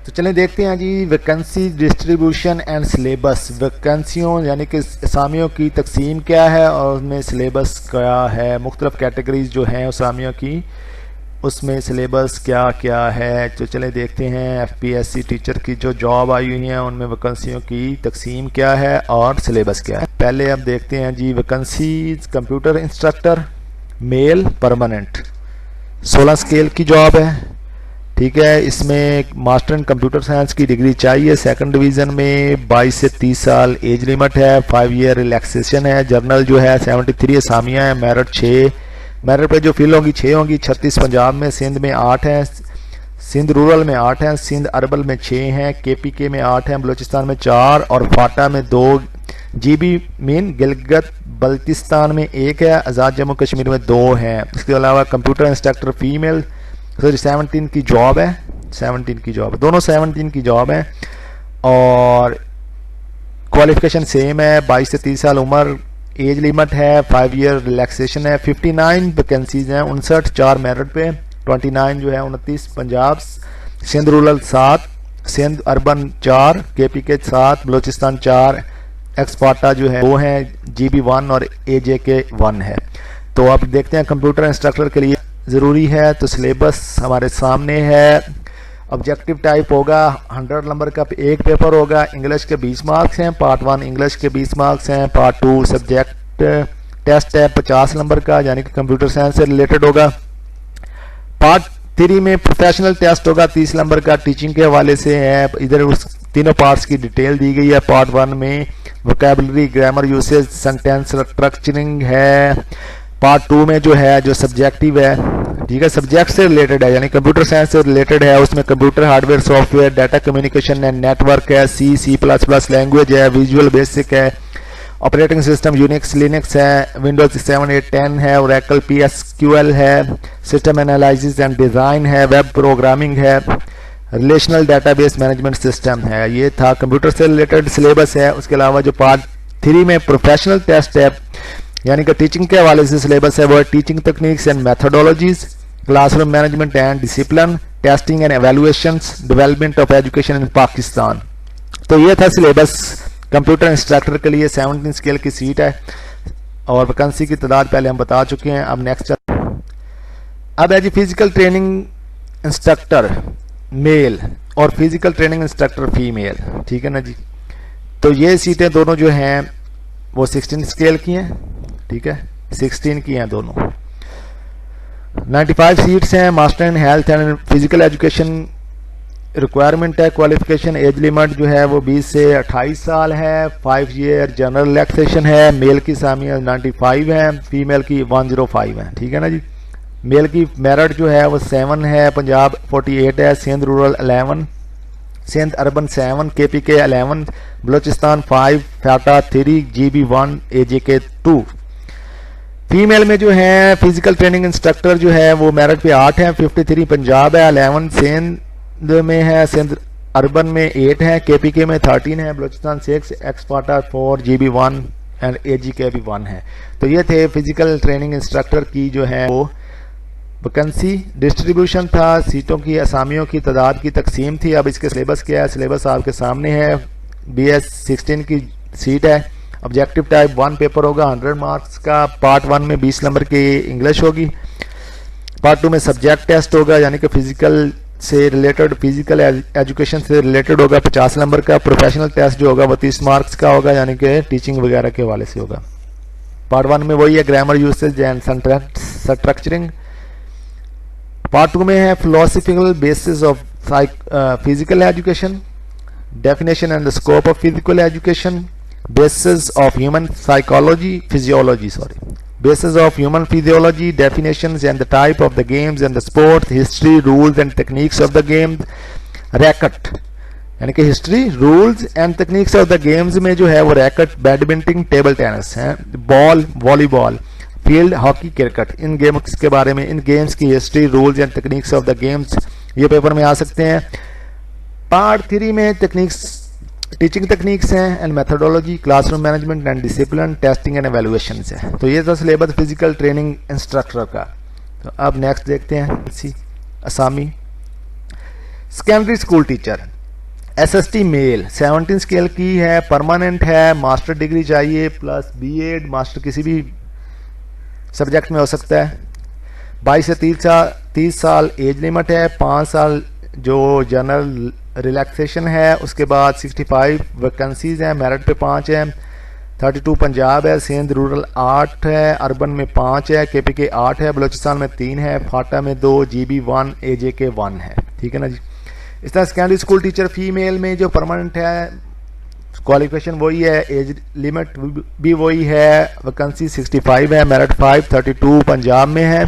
तो चलें देखते हैं जी वैकेंसी डिस्ट्रीब्यूशन एंड सिलेबस। वैकेंसियों यानी कि असामियों की तकसीम क्या है और उसमें सिलेबस क्या है, मुख्तलिफ कैटेगरीज जो हैं असामियों की उसमें सिलेबस क्या क्या है। तो चलें देखते हैं एफपीएससी टीचर की जो जॉब आई हुई हैं उनमें वैकेंसियों की तकसीम क्या है और सिलेबस क्या है। पहले अब देखते हैं जी vacancies. Computer instructor male permanent 16 scale की जॉब है, ठीक है। इसमें मास्टर इन कंप्यूटर साइंस की डिग्री चाहिए। सेकंड डिवीज़न में 22 से 30 साल एज लिमिट है। 5 ईयर रिलैक्सेशन है। जर्नल जो है 73 असामियाँ हैं। मेरिट 6, मेरिट पे जो फिल होंगी 6 होंगी। 36 पंजाब में, सिंध में 8 हैं, सिंध रूरल में 8 हैं, सिंध अर्बन में 6 हैं, केपीके में 8 हैं, बलूचिस्तान में 4 और फाटा में 2, जीबी मीन गिलगित बल्तिस्तान में 1 है, आज़ाद जम्मू कश्मीर में 2 हैं। इसके अलावा कंप्यूटर इंस्ट्रक्टर फीमेल 17 की जॉब है, 17 की जॉब है, दोनों 17 की जॉब है और क्वालिफिकेशन सेम है। 22 से 30 साल उम्र, एज लिमिट है, 5 ईयर रिलैक्सेशन है। 59 वैकेंसीज हैं, 59 4 मेरिट पे, 29 जो है 29 Punjab, Sindh rural 7, Sindh urban 4, KPK 7, Balochistan 4, ex FATA जो है 2 हैं, जीबी 1 और एजेके 1 है। तो अब देखते हैं कंप्यूटर इंस्ट्रक्टर के लिए ज़रूरी है। तो सिलेबस हमारे सामने है। ऑब्जेक्टिव टाइप होगा, 100 नंबर का एक पेपर होगा। इंग्लिश के 20 मार्क्स हैं, पार्ट 1 इंग्लिश के 20 मार्क्स हैं। पार्ट 2 सब्जेक्ट टेस्ट है 50 नंबर का, यानी कि कंप्यूटर साइंस से रिलेटेड होगा। पार्ट 3 में प्रोफेशनल टेस्ट होगा 30 नंबर का, टीचिंग के हवाले से है। इधर उस तीनों पार्ट्स की डिटेल दी गई है। पार्ट 1 में vocabulary, grammar usage, sentence structuring है। पार्ट 2 में जो है जो सब्जेक्टिव है, ठीक है, सब्जेक्ट से रिलेटेड है, यानी कंप्यूटर साइंस से रिलेटेड है। उसमें computer hardware, software, data communication है, नेटवर्क है, C++ लैंग्वेज है, विजुअल बेसिक है, ऑपरेटिंग सिस्टम यूनिक्स लिनक्स है, विंडोज 7 8 10 है, ओरेकल PSQL है, सिस्टम एनालिसिस एंड डिज़ाइन है, वेब प्रोग्रामिंग है, रिलेशनल डेटाबेस मैनेजमेंट सिस्टम है। ये था कंप्यूटर से रिलेटेड सिलेबस है। उसके अलावा जो पार्ट 3 में प्रोफेशनल टेस्ट है, यानी कि टीचिंग के हवाले से सिलेबस है, वो है teaching techniques and methodologies, classroom management and discipline, testing and evaluations, development of education in Pakistan. तो ये था सिलेबस कंप्यूटर इंस्ट्रक्टर के लिए। 17 स्केल की सीट है और वैकेंसी की तादाद पहले हम बता चुके हैं। अब नेक्स्ट अब है जी फिजिकल ट्रेनिंग इंस्ट्रक्टर मेल और फिजिकल ट्रेनिंग इंस्ट्रक्टर फीमेल, ठीक है ना जी। तो ये सीटें दोनों जो हैं वो 16 स्केल की हैं, ठीक है, 16 की हैं दोनों। 95 सीट्स हैं। Master in health and physical education requirement है। क्वालिफिकेशन एज लिमिट जो है वो 20 से 28 साल है। 5 ईयर जनरल रिलैक्सेशन है। मेल की सामियाँ 95 हैं, फीमेल की 105 हैं, ठीक है ना जी। मेल की मेरिट जो है वो 7 है, पंजाब 48 है, Sindh rural 11, Sindh urban 7, KPK 11, Balochistan 5, FATA 3, GB 1, AJK 2। Female में जो है फिजिकल ट्रेनिंग इंस्ट्रक्टर जो है वो मेरिट पे 8 है, 53 पंजाब है, 11 सिंध में है, सिंध अर्बन में 8 है, केपीके में 13 है, बलूचिस्तान 6, एक्सपाटा 4, जीबी 1 एंड एजीके भी 1 है। तो ये थे फिजिकल ट्रेनिंग इंस्ट्रक्टर की जो है वो वैकेंसी डिस्ट्रीब्यूशन था, सीटों की असामियों की तादाद की तकसीम थी। अब इसके सिलेबस क्या है, सिलेबस आपके सामने है। BS 16 की सीट है। ऑब्जेक्टिव टाइप 1 पेपर होगा 100 मार्क्स का। पार्ट 1 में 20 नंबर की इंग्लिश होगी। पार्ट 2 में सब्जेक्ट टेस्ट होगा, यानी कि फिजिकल से रिलेटेड, फिजिकल एजुकेशन से रिलेटेड होगा 50 नंबर का। प्रोफेशनल टेस्ट जो होगा वो 30 मार्क्स का होगा, यानी कि टीचिंग वगैरह के हवाले से होगा। पार्ट 1 में वही है, grammar usage and structuring. Part 2 में है philosophical basis of physical education, definition and the scope of physical education, basis of human physiology, basis of human physiology, definitions and the type of the games and the sports, history, rules and techniques of the games, racket यानी कि history, rules and techniques of the games में जो है वो racket, badminton, table tennis है, ball, volleyball, field hockey, cricket, इन games के बारे में, इन गेम्स की history, rules and techniques of the games ये पेपर में आ सकते हैं। पार्ट 3 में टेक्निक्स, टीचिंग टेक्निक्स हैं and methodology, classroom management and discipline, testing and evaluation है। तो ये था सिलेबस फिजिकल ट्रेनिंग इंस्ट्रक्टर का। तो अब नेक्स्ट देखते हैं असामी। Secondary school teacher SST male 17 scale की है, परमानेंट है, मास्टर डिग्री चाहिए प्लस B.Ed मास्टर किसी भी सब्जेक्ट में हो सकता है। 22 से 30 साल एज लिमिट है, 5 साल जो जनरल रिलैक्सेशन है, उसके बाद 65 वैकेंसीज हैं, मेरिट पे 5 है, 32 पंजाब है, सिंध रूरल 8 है, अर्बन में 5 है, KPK 8 है, बलूचिस्तान में 3 है, फाटा में 2, GB 1, AJK 1 है। ठीक है ना जी। इस तरह सेकेंडरी स्कूल टीचर फीमेल में जो परमानेंट है, क्वालिफिकेशन वही है, एज लिमिट भी वही है, वैकेंसी 65 है, मेरिट 5, 32 पंजाब में है,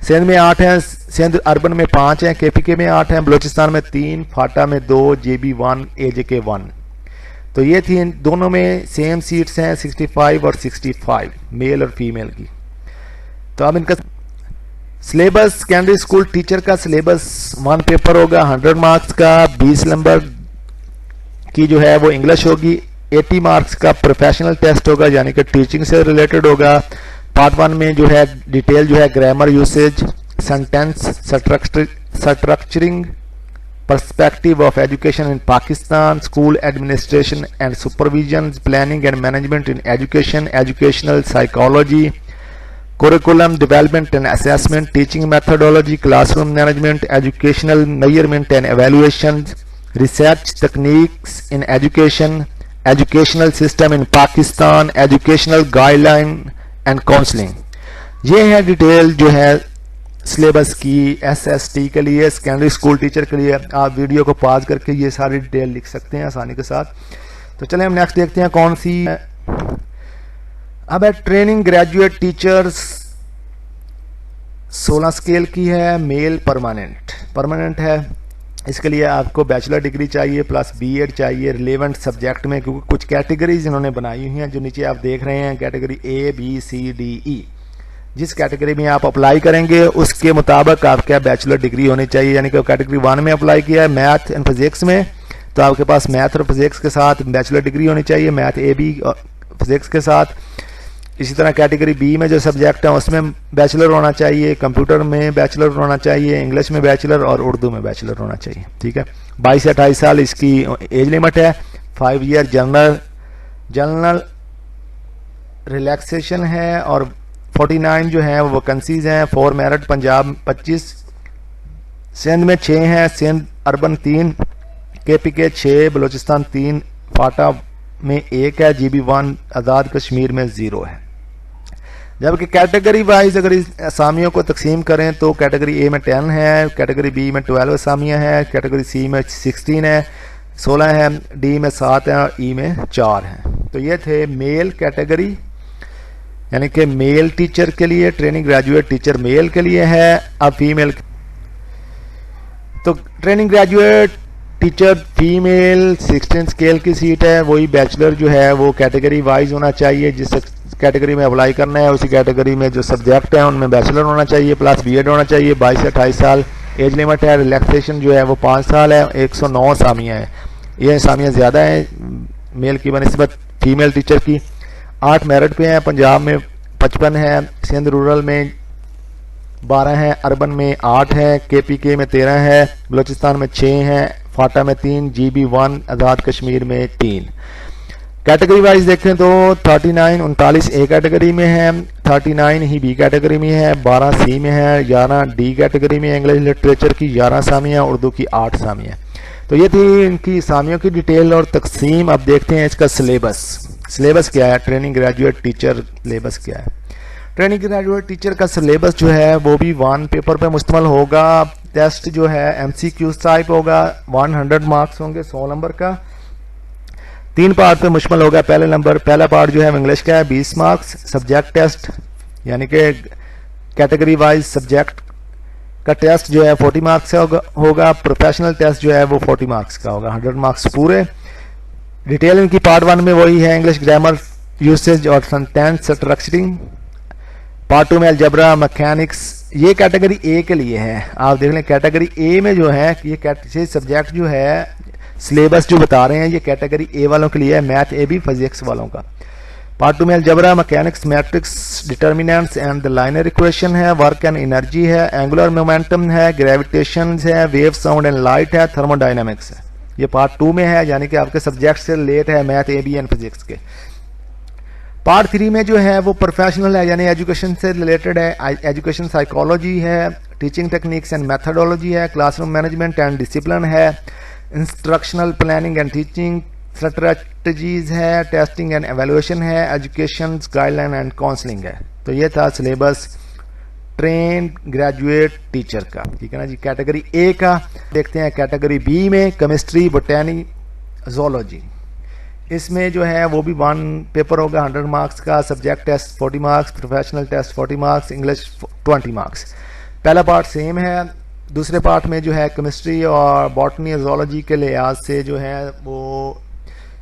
सिंध में 8 है, सिंध अर्बन में 5 है, KPK में 8 है, बलूचिस्तान में 3, फाटा में 2, GB 1, AJK 1। तो ये थी, इन दोनों में सेम सीट्स हैं 65 और 65 मेल और फीमेल की। तो अब इनका सिलेबस, सेकेंडरी स्कूल टीचर का सिलेबस 1 पेपर होगा 100 मार्क्स का, 20 नंबर की जो है वो इंग्लिश होगी, 80 मार्क्स का प्रोफेशनल टेस्ट होगा यानी कि टीचिंग से रिलेटेड होगा। पार्ट 1 में जो है डिटेल जो है grammar usage, sentence structuring, perspective of education in Pakistan, school administration and supervision, planning and management in education, educational psychology, curriculum development and assessment, teaching methodology, classroom management, educational measurement and evaluation, research techniques in education, educational system in Pakistan, educational guideline and counseling। ये है detail जो है syllabus की SST के लिए, secondary school teacher के लिए। आप वीडियो को पॉज करके ये सारी डिटेल लिख सकते हैं आसानी के साथ। तो चलें हम नेक्स्ट देखते हैं कौन सी। अब है ट्रेनिंग ग्रेजुएट टीचर्स 16 स्केल की है, मेल परमानेंट है। इसके लिए आपको बैचलर डिग्री चाहिए प्लस B.Ed चाहिए रिलेवेंट सब्जेक्ट में, क्योंकि कुछ कैटेगरीज इन्होंने बनाई हुई हैं जो नीचे आप देख रहे हैं, category A, B, C, D, E। जिस कैटेगरी में आप अप्लाई करेंगे उसके मुताबिक आपका बैचलर डिग्री होनी चाहिए। यानी कि कैटेगरी 1 में अप्लाई किया है मैथ एंड फिजिक्स में, तो आपके पास मैथ और फिजिक्स के साथ बैचलर डिग्री होनी चाहिए, मैथ AB और फिजिक्स के साथ। इसी तरह कैटेगरी B में जो सब्जेक्ट है उसमें बैचलर होना चाहिए, कंप्यूटर में बैचलर होना चाहिए, इंग्लिश में बैचलर और उर्दू में बैचलर होना चाहिए। ठीक है, 22 से 28 साल इसकी एज लिमिट है, 5 ईयर जनरल रिलैक्सेशन है और 49 जो है वो वैकेंसीज हैं। 4 मेरिट, पंजाब 25, सिंध में 6 हैं, सिंध अर्बन 3, KPK 6, बलूचिस्तान 3, फाटा में 1 है, GB 1, आज़ाद कश्मीर में 0 है। जबकि कैटेगरी वाइज अगर इस असामियों को तकसीम करें तो कैटेगरी A में 10 है, कैटेगरी B में 12 असामियाँ हैं, कैटेगरी C में 16 है, 16 है, D में 7 है और E में 4 हैं। तो ये थे मेल कैटेगरी, यानी कि मेल टीचर के लिए ट्रेनिंग ग्रेजुएट टीचर मेल के लिए है। अब फीमेल, तो training graduate teacher female 16 scale की सीट है, वही बैचलर जो है वो कैटेगरी वाइज होना चाहिए, जिस कैटेगरी में अप्लाई करना है उसी कैटेगरी में जो सब्जेक्ट हैं उनमें बैचलर होना चाहिए प्लस B.Ed होना चाहिए। 22 से 28 साल एज लिमिट है, रिलैक्सेशन जो है वो 5 साल है, 109 असामियाँ हैं। ये असामियाँ ज़्यादा हैं मेल की बनिस्बत फीमेल टीचर की। 8 मेरिट पे हैं, पंजाब में 55 है, सिंध रूरल में 12 हैं, अर्बन में 8 है, KPK में 13 है, बलूचिस्तान में 6 हैं, फाटा में 3, GB 1, आज़ाद कश्मीर में 3। कैटेगरी वाइज देखें तो 39 A कैटेगरी में है, 39 ही B कैटेगरी में है, 12 C में है, 11 D कैटेगरी में इंग्लिश लिटरेचर की 11 असामियाँ, उर्दू की 8 असामियाँ। तो ये थी इनकी असामियों की डिटेल और तकसीम। अब देखते हैं इसका सिलेबस क्या है, ट्रेनिंग ग्रेजुएट टीचर सिलेबस क्या है। ट्रेनिंग ग्रेजुएट टीचर का सिलेबस जो है वो भी 1 पेपर पे मुश्तमिल होगा। टेस्ट जो है MCQ टाइप होगा, 100 मार्क्स होंगे, 100 नंबर का। 3 पार्ट पे मुश्तमिल होगा। पहला पार्ट जो है इंग्लिश का है 20 मार्क्स, सब्जेक्ट टेस्ट यानी कि कैटेगरी वाइज सब्जेक्ट का टेस्ट जो है 40 मार्क्स का होगा। प्रोफेशनल टेस्ट जो है वो 40 मार्क्स का होगा, 100 मार्क्स पूरे। डिटेल इनकी पार्ट 1 में वही है, इंग्लिश ग्रामर यूसेज और सेंटेंस स्ट्रक्चरिंग। पार्ट 2 में अलजेब्रा मैकेनिक्स, ये कैटेगरी A के लिए है। आप देख लें कैटेगरी A में जो है ये सब्जेक्ट जो है सिलेबस जो बता रहे हैं ये कैटेगरी A वालों के लिए है, मैथ AB फिजिक्स वालों का। पार्ट 2 में algebra, mechanics, matrix, determinants and the liner equation है, वर्क एंड एनर्जी है, एंगुलर मोमेंटम है, ग्रेविटेशन है, वेव, साउंड एंड लाइट है, थर्मोडायनामिक्स है। ये पार्ट 2 में है, यानी कि आपके सब्जेक्ट से रिलेट है मैथ, एबी एंड फिजिक्स के। पार्ट 3 में जो है वो प्रोफेशनल है, यानी एजुकेशन से रिलेटेड है, एजुकेशन साइकोलॉजी है, टीचिंग टेक्निक्स एंड मेथडोलॉजी है, क्लासरूम मैनेजमेंट एंड डिसिप्लिन है, instructional planning and teaching strategies है, टेस्टिंग एंड एवेल्युएशन है, एजुकेशन गाइडलाइन एंड काउंसलिंग है। तो ये था सिलेबस ट्रेन ग्रेजुएट टीचर का, ठीक है ना जी। कैटेगरी ए का देखते हैं। कैटेगरी बी में केमिस्ट्री, बोटैनी, जोलॉजी, इसमें जो है वो भी 1 पेपर होगा 100 मार्क्स का, subject test 40 marks, professional test 40 marks, English 20 marks. पहला पार्ट सेम है। दूसरे पार्ट में जो है केमिस्ट्री और बॉटनी और जोलॉजी के लिहाज से जो है वो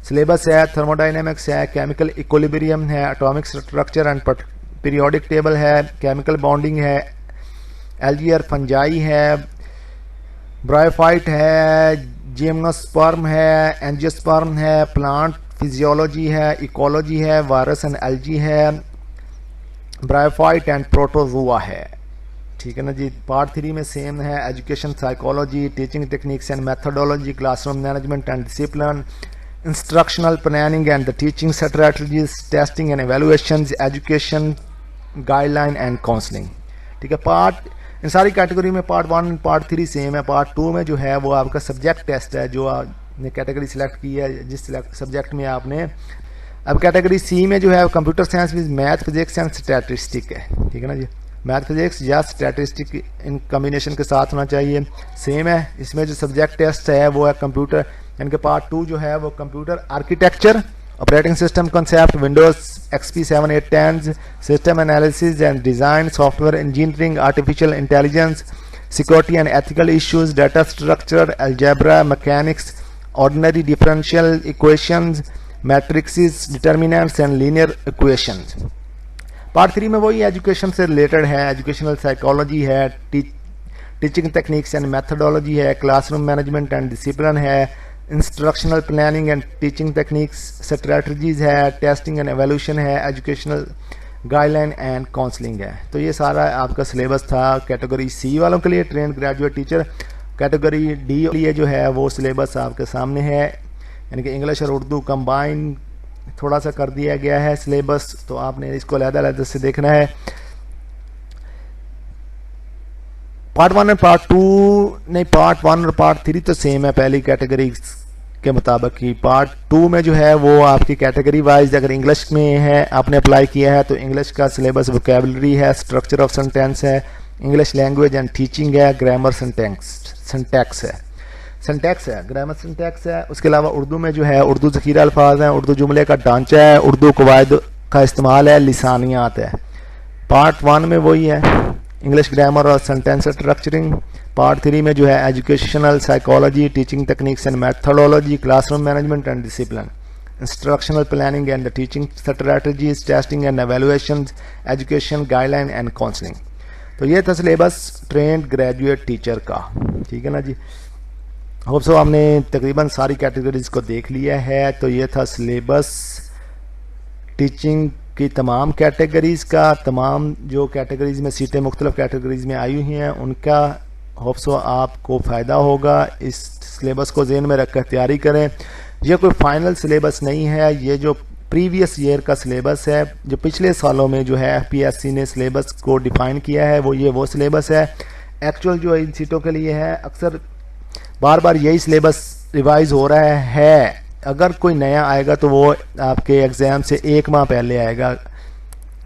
सिलेबस है, थर्मोडायनेमिक्स है, केमिकल इक्विलिब्रियम है, atomic structure and periodic table है, केमिकल बॉन्डिंग है, एल्जियर फंजाई है, ब्रायोफाइट है, जिम्नोस्पर्म है, एंजियोस्पर्म है, प्लांट फिजियोलॉजी है, इकोलॉजी है, वायरस एंड एल्जी है, ब्रायोफाइट एंड प्रोटोजोआ है, ठीक है ना जी। पार्ट 3 में सेम है, education psychology, teaching techniques and methodology, classroom management and discipline, instructional planning and the teaching strategies, testing and evaluations, education guideline and counselling, ठीक है। इन सारी कैटेगरी में पार्ट 1 पार्ट 3 सेम है। पार्ट 2 में जो है वो आपका सब्जेक्ट टेस्ट है, जो आपने कैटेगरी सिलेक्ट की है जिस सब्जेक्ट में आपने। अब कैटेगरी सी में जो है computer science with math, physics and statistic है, ठीक है ना जी। मैथ, फिजिक्स या स्टैटिस्टिक इन कॉम्बिनेशन के साथ होना चाहिए, सेम है। इसमें जो सब्जेक्ट टेस्ट है वो है कंप्यूटर, यानी कि पार्ट 2 जो है वो computer architecture, operating system concept, Windows XP 7, 8, 10, system analysis and design, software engineering, artificial intelligence, security and ethical issues, data structure, algebra, mechanics, ordinary differential equations, matrix, determinants and linear equations. Part 3 में वही education से related है, educational psychology है, teaching techniques and methodology है, classroom management and discipline है, instructional planning and teaching techniques strategies है, testing and evaluation है, educational guideline and counselling है। तो ये सारा आपका सिलेबस था कैटेगरी सी वालों के लिए, train graduate teacher. Category D के लिए जो है वो सिलेबस आपके सामने है, यानी कि इंग्लिश और उर्दू कंबाइन थोड़ा सा कर दिया गया है सिलेबस, तो आपने इसको अलग-अलग से देखना है। पार्ट 1 और पार्ट 2 नहीं, पार्ट 1 और पार्ट 3 तो सेम है पहली कैटेगरी के मुताबिक ही। पार्ट 2 में जो है वो आपकी कैटेगरी वाइज अगर इंग्लिश में है आपने अप्लाई किया है तो इंग्लिश का सिलेबस वोकैबुलरी है, स्ट्रक्चर ऑफ सेंटेंस है, इंग्लिश लैंग्वेज एंड टीचिंग है, ग्रामर सिंटैक्स है, ग्रामर सिंटैक्स है। उसके अलावा उर्दू में जो है उर्दू ज़ख़ीरा अल्फाज हैं, उर्दू जुमले का ढांचा है, उर्दू कवायद का इस्तेमाल है, लिसानियात है। पार्ट 1 में वही है, इंग्लिश ग्रामर और सेंटेंस स्ट्रक्चरिंग। पार्ट 3 में जो है educational psychology, teaching techniques and methodology, classroom management and discipline, instructional planning and teaching strategies, testing and evaluation, education guideline and counselling. तो ये था सिलेबस ट्रेंड ग्रेजुएट टीचर का, ठीक है ना जी। होप सो हमने तकरीबन सारी कैटेगरीज को देख लिया है। तो ये था सिलेबस टीचिंग की तमाम कैटेगरीज का, तमाम जो कैटेगरीज में सीटें मुख्तलिफ कैटेगरीज में आई हुई हैं उनका। होप सो आपको फ़ायदा होगा। इस सिलेबस को ज़हन में रखकर तैयारी करें। ये कोई फाइनल सिलेबस नहीं है, ये जो प्रीवियस ईयर का सिलेबस है, जो पिछले सालों में जो है FPSC ने सिलेबस को डिफ़ाइन किया है वो सिलेबस है। एक्चुअल जो इन सीटों के लिए है, अक्सर बार बार यही सिलेबस रिवाइज हो रहा है। अगर कोई नया आएगा तो वो आपके एग्ज़ाम से 1 माह पहले आएगा,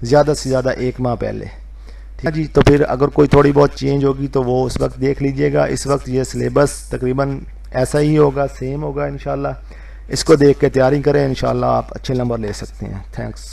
ज़्यादा से ज़्यादा 1 माह पहले, ठीक है जी। तो फिर अगर कोई थोड़ी बहुत चेंज होगी तो वो उस वक्त देख लीजिएगा। इस वक्त ये सिलेबस तकरीबन ऐसा ही होगा, सेम होगा इंशाल्लाह। इसको देख के तैयारी करें, इंशाल्लाह आप अच्छे नंबर ले सकते हैं। थैंक्स।